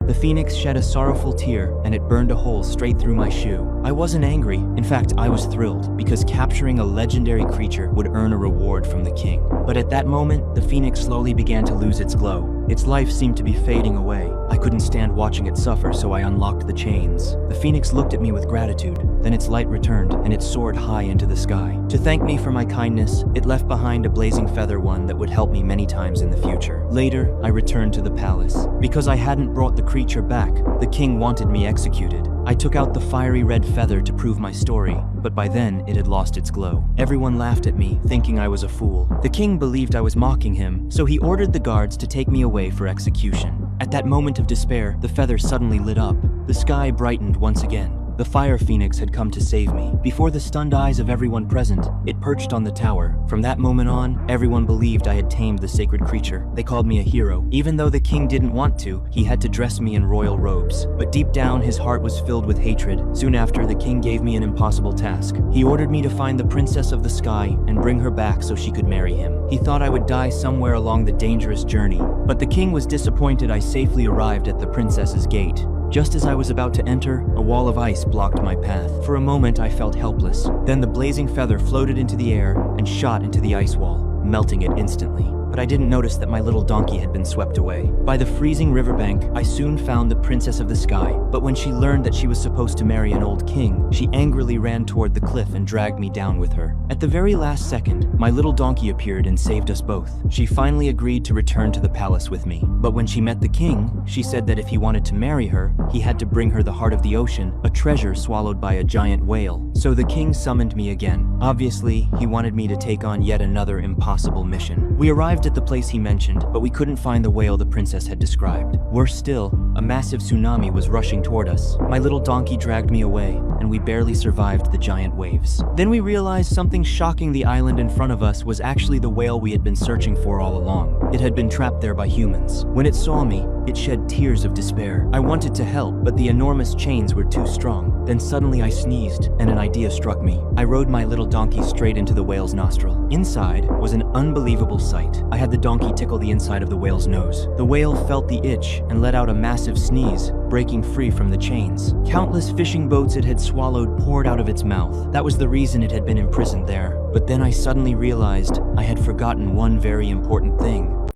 The phoenix shed a sorrowful tear, and it burned a hole straight through my shoe. I wasn't angry. In fact, I was thrilled, because capturing a legendary creature would earn a reward from the king. But at that moment, the phoenix slowly began to lose its glow. Its life seemed to be fading away. I couldn't stand watching it suffer, so I unlocked the chains. The phoenix looked at me with gratitude. Then its light returned, and it soared high into the sky. To thank me for my kindness, it left behind a blazing feather one that would help me many times in the future. Later, I returned to the palace. Because I hadn't brought the creature back, the king wanted me executed. I took out the fiery red feather to prove my story, but by then it had lost its glow. Everyone laughed at me, thinking I was a fool. The king believed I was mocking him, so he ordered the guards to take me away for execution. At that moment of despair, the feather suddenly lit up. The sky brightened once again. The fire phoenix had come to save me. Before the stunned eyes of everyone present, it perched on the tower. From that moment on, everyone believed I had tamed the sacred creature. They called me a hero. Even though the king didn't want to, he had to dress me in royal robes. But deep down, his heart was filled with hatred. Soon after, the king gave me an impossible task. He ordered me to find the princess of the sky and bring her back so she could marry him. He thought I would die somewhere along the dangerous journey. But the king was disappointed I safely arrived at the princess's gate. Just as I was about to enter, a wall of ice blocked my path. For a moment, I felt helpless. Then the blazing feather floated into the air and shot into the ice wall, melting it instantly. But I didn't notice that my little donkey had been swept away. By the freezing riverbank, I soon found the princess of the sky. But when she learned that she was supposed to marry an old king, she angrily ran toward the cliff and dragged me down with her. At the very last second, my little donkey appeared and saved us both. She finally agreed to return to the palace with me. But when she met the king, she said that if he wanted to marry her, he had to bring her the heart of the ocean, a treasure swallowed by a giant whale. So the king summoned me again. Obviously, he wanted me to take on yet another impossible mission. We arrived at the place he mentioned, but we couldn't find the whale the princess had described. Worse still, a massive tsunami was rushing toward us. My little donkey dragged me away, and we barely survived the giant waves. Then we realized something shocking: the island in front of us was actually the whale we had been searching for all along. It had been trapped there by humans. When it saw me, it shed tears of despair. I wanted to help, but the enormous chains were too strong. Then suddenly I sneezed, and an idea struck me. I rode my little donkey straight into the whale's nostril. Inside was an unbelievable sight. I had the donkey tickle the inside of the whale's nose. The whale felt the itch and let out a massive sneeze, breaking free from the chains. Countless fishing boats it had swallowed poured out of its mouth. That was the reason it had been imprisoned there. But then I suddenly realized I had forgotten one very important thing.